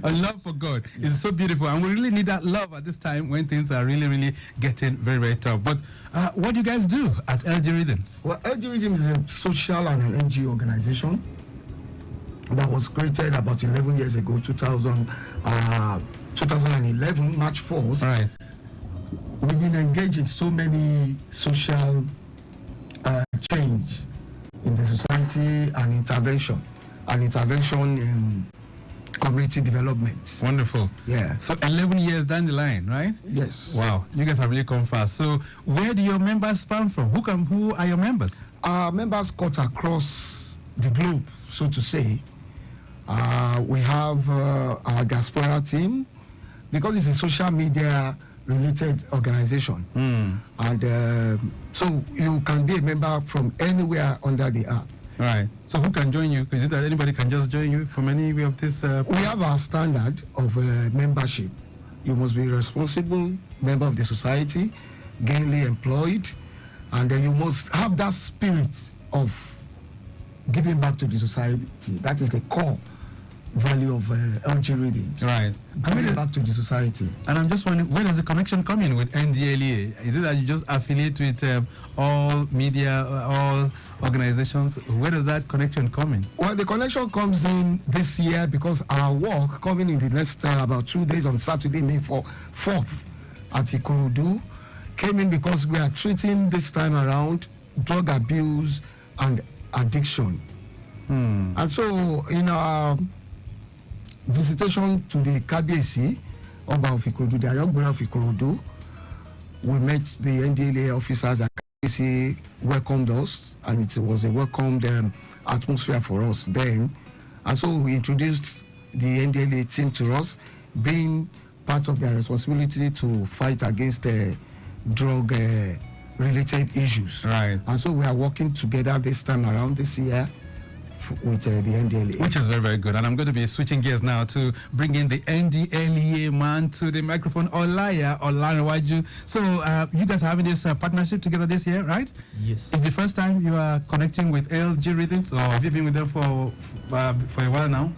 A love for God is so beautiful, and we really need that love at this time when things are really, really getting very, very tough. But what do you guys do at LG Rhythms? Well, LG Rhythms is a social and an NGO organization that was created about 11 years ago, 2011, March 4th. Right. We've been engaged in so many social change in the society and intervention in community development. Wonderful. Yeah. So 11 years down the line, right? Yes. Wow, you guys have really come fast. So where do your members span from? Who are your members? Our members cut across the globe, so to say. We have our diaspora team, because it's a social media related organization, and so you can be a member from anywhere under the earth. Right. So who can join you? Is it that anybody can just join you from any way of this? We have our standard of membership. You must be a responsible member of the society, gainfully employed, and then you must have that spirit of giving back to the society. That is the core value of LG Readings. Right. Giving back to the society. And I'm just wondering, where does the connection come in with NDLEA? Is it that you just affiliate with all media, all organizations? Where does that connection come in? Well, the connection comes in this year because our work coming in the next about 2 days on Saturday, May 4th at Ikorodu, came in because we are treating this time around drug abuse and addiction. And so in our visitation to the KBC of Ikorodu, the Ayogbe of Ikorodu, we met the NDLA officers, and KBC welcomed us, and it was a welcomed atmosphere for us then. And so we introduced the NDLA team to us, being part of their responsibility to fight against drug related issues. Right. And so we are working together this time around this year with the NDLA. Which is very, very good. And I'm going to be switching gears now to bring in the NDLEA man to the microphone, Olaiya, Olanrewaju. So you guys are having this partnership together this year, right? Yes. Is the first time you are connecting with LG Rhythms, or have you been with them for a while now?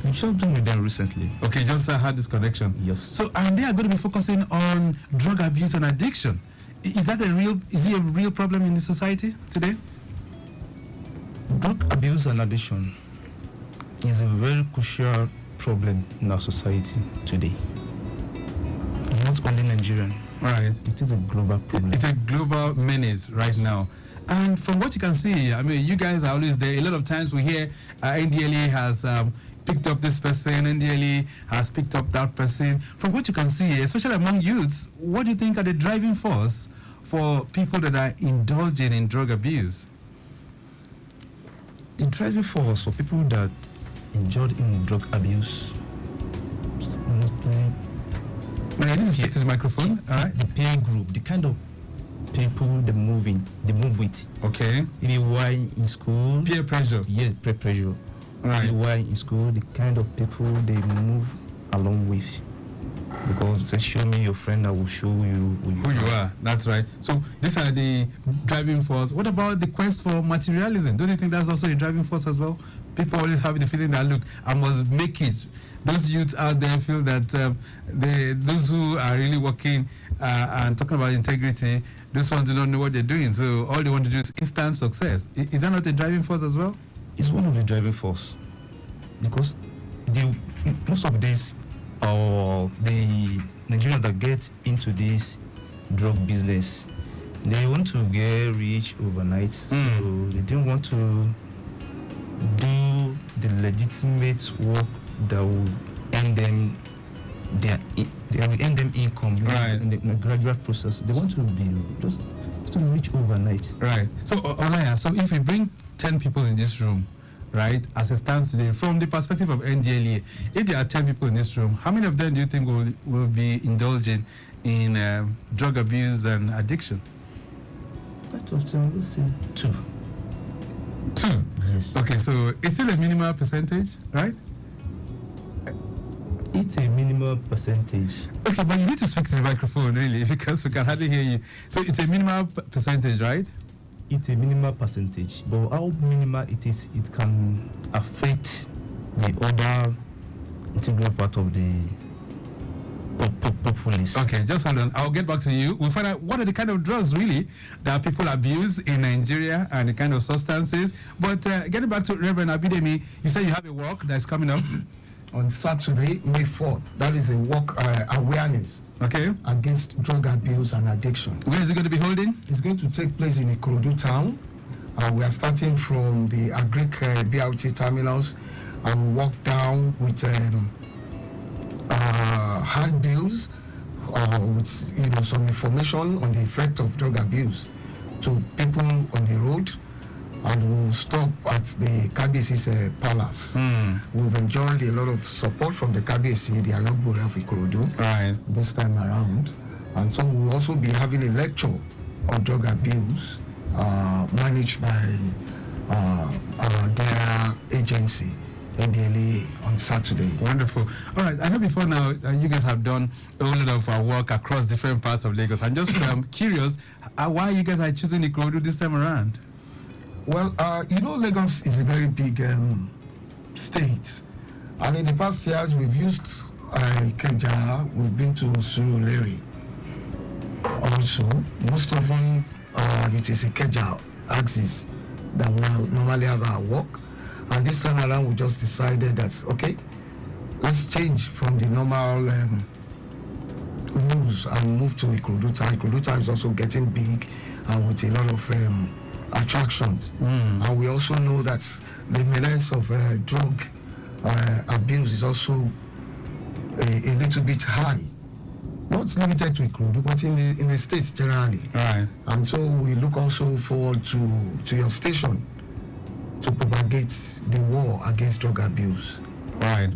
We've just been with them recently. Okay, just had this connection. Yes. So, and they are going to be focusing on drug abuse and addiction. Is it a real problem in the society today? Drug abuse and addiction is a very crucial problem in our society today. Not only Nigerian. Right. It is a global problem. It's a global menace right now. And from what you can see, I mean, you guys are always there. A lot of times we hear NDLA has picked up this person, NDLA has picked up that person. From what you can see, especially among youths, what do you think are the driving force for people that are indulging in drug abuse? The driving force for people that indulge in drug abuse, May I speak to the microphone? All right. the peer group, the kind of people they move with. Okay. Maybe why in school. Peer pressure. Yeah, peer pressure. Right. Maybe why in school, the kind of people they move along with. Because they show me your friend, I will show you who you are. That's right. So these are the driving force. What about the quest for materialism? Don't you think that's also a driving force as well? People always have the feeling that, look, I must make it. Those youths out there feel that those who are really working and talking about integrity, those ones do not know what they're doing. So all they want to do is instant success. Is that not a driving force as well? It's one of the driving force. Because most of these the Nigerians that get into this drug business, they want to get rich overnight. So they don't want to do the legitimate work that will earn them income, right, in the gradual process. They want to be just to be rich overnight. Right. So Olaiya, so if we bring 10 people in this room, right, as it stands today, from the perspective of NDLEA, if there are 10 people in this room, how many of them do you think will be indulging in drug abuse and addiction? Out of 10, let's say 2. 2? Yes. Okay, so it's still a minimal percentage, right? It's a minimal percentage. Okay, but you need to speak to the microphone, really, because we can hardly hear you. So it's a minimal percentage, right? It's a minimal percentage, but how minimal it is, it can affect the other integral part of the populace. Okay, just hold on. I'll get back to you. We'll find out what are the kind of drugs really that people abuse in Nigeria and the kind of substances. But getting back to Reverend Abidemi, you said you have a walk that's coming up on Saturday, May 4th. That is a walk awareness against drug abuse and addiction. Where is it going to be holding? It's going to take place in Ikorodu town. We are starting from the Agric BRT terminals and we walk down with handbills with some information on the effect of drug abuse to people on the road, and we'll stop at the KBC's palace. We've enjoyed a lot of support from the KBC, the Ayogbore of Ikorodu, this time around, and so we'll also be having a lecture on drug abuse managed by their agency, NDLEA, on Saturday. Wonderful. All right, I know before now you guys have done a whole lot of work across different parts of Lagos. I'm just curious why you guys are choosing Ikorodu this time around. Well, Lagos is a very big state, and in the past years we've used Ikeja, we've been to Surulere. Also, most often it is Ikeja axis that we normally have our work. And this time around, we just decided that, okay, let's change from the normal rules and move to Ikorodu town. Ikorodu town is also getting big and with a lot of attractions. And we also know that the menace of drug abuse is also a little bit high. Not limited to Ikorodu, but in the state generally. And so we look also forward to your station to propagate the war against drug abuse.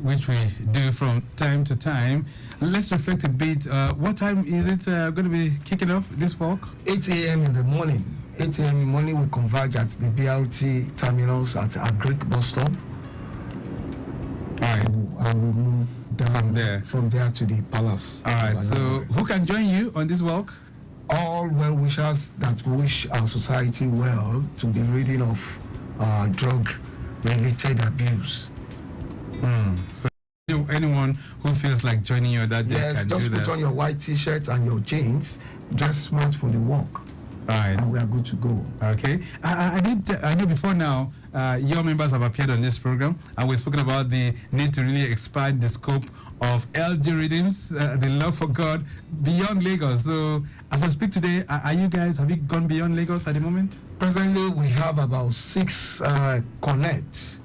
Which we do from time to time. Let's reflect a bit. What time is it going to be kicking off, this walk? 8 a.m. in the morning. 8 a.m. in the morning, we converge at the BRT terminals at Agric bus stop. And we move down from there to the palace. So who can join you on this walk? All well-wishers that wish our society well to be rid of drug-related abuse. So anyone who feels like joining you that day can just put on your white t-shirt and your jeans, dress smart for the walk. And we are good to go. Okay. I know before now, your members have appeared on this program, and we've spoken about the need to really expand the scope of LG Rhythms, the love for God, beyond Lagos. So, as I speak today, have you gone beyond Lagos at the moment? Presently, we have about 6 connects.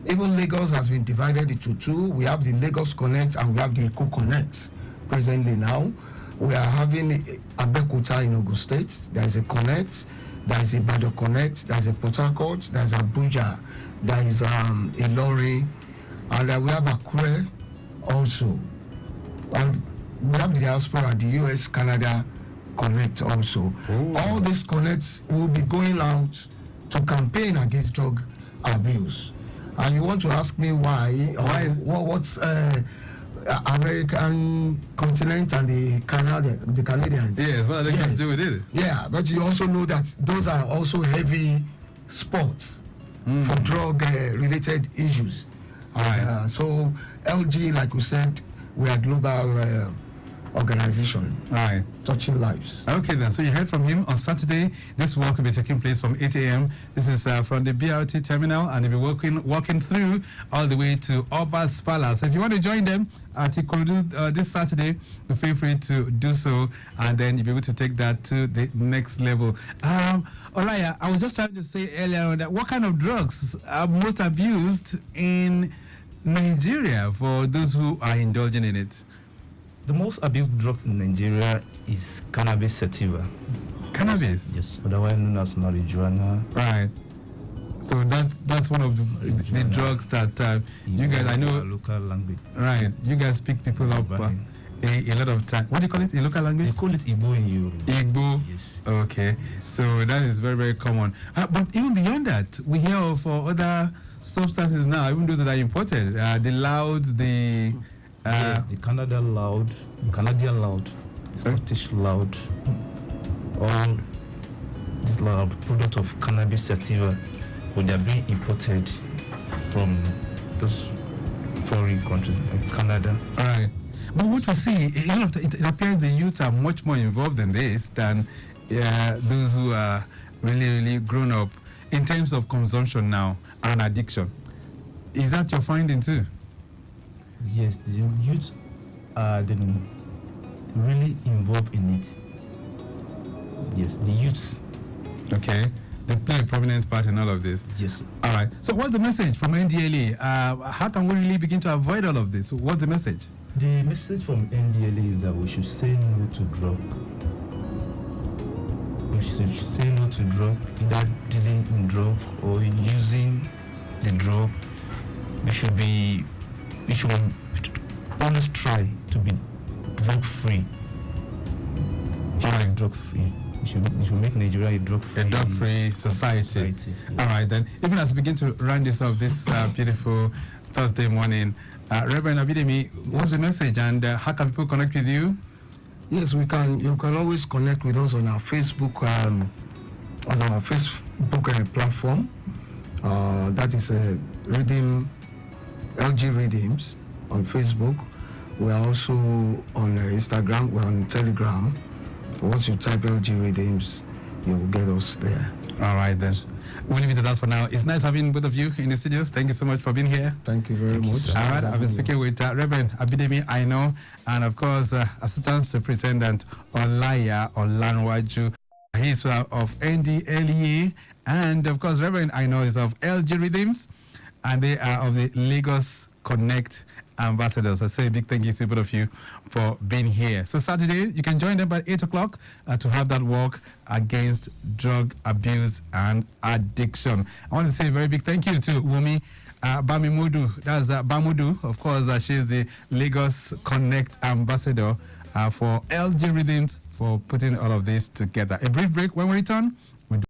Even Lagos has been divided into 2. We have the Lagos Connect and we have the Eco Connect. Presently now, we are having Abeokuta in Ogun State. There is a Connect. There is a Ibadan Connect. There is a Port Harcourt. There is Abuja. There is Ilori. And we have Akure also. And we have the diaspora, the US, Canada Connect also. All these connects will be going out to campaign against drug abuse. And you want to ask me why? What's American continent and the Canadians? Yes, what are they going to do with it? Yeah, but you also know that those are also heavy sports for drug-related issues. So LG, like we said, we are global organization, touching lives. Okay then, so you heard from him on Saturday. This walk will be taking place from 8 a.m. This is from the BRT terminal, and they'll be walking through all the way to Oba's Palace. So if you want to join them at Ikorodu this Saturday, feel free to do so, and then you'll be able to take that to the next level. Olaiya, I was just trying to say earlier on that what kind of drugs are most abused in Nigeria for those who are indulging in it? The most abused drugs in Nigeria is cannabis sativa. Cannabis? Yes, otherwise known as marijuana. So that's one of the drugs that you guys, I know. Local language. You guys pick people up a lot of time. What do you call it in local language? They call it Igbo in Europe. Igbo? Yes. Okay. So that is very, very common. But even beyond that, we hear of other substances now, even those that are imported. The louds, the... yes, the Canadian loud, the Scottish loud, all these loud product of cannabis sativa, when they are being imported from those foreign countries like Canada. All right. But what we see, it appears the youth are much more involved in this than those who are really, really grown up in terms of consumption now and addiction. Is that your finding too? Yes, the youth are really involved in it. Yes, the youths. Okay. They play a prominent part in all of this. Yes. All right. So what's the message from NDLA? How can we really begin to avoid all of this? What's the message? The message from NDLA is that we should say no to drug. We should say no to drug, either dealing in drug or using the drug. We should always try to be drug free. Drug free. We should make Nigeria a drug-free society. Yeah. All right, then. Even as we begin to round this off this beautiful Thursday morning, Reverend Abidemi, what's the message and how can people connect with you? Yes, we can. You can always connect with us on our Facebook platform. That is Redeem LG Redeems on Facebook. We are also on Instagram. We're on Telegram. Once you type LG Redeems, you will get us there. All right, then. We'll leave it at that for now. It's nice having both of you in the studios. Thank you so much for being here. Thank you very much. All right, I've been speaking with Reverend Abidemi, AINA, and of course, Assistant Superintendent Olaiya Olanrewaju. He's of NDLEA, and of course, Reverend AINA is of LG Redeems, and they are of the Lagos Connect ambassadors. I say a big thank you to both of you for being here. So Saturday, you can join them by 8 o'clock to have that walk against drug abuse and addiction. I want to say a very big thank you to Wumi Bamimudu. That's Bamudu. Of course, she's the Lagos Connect ambassador for LG Redeems for putting all of this together. A brief break. When we return,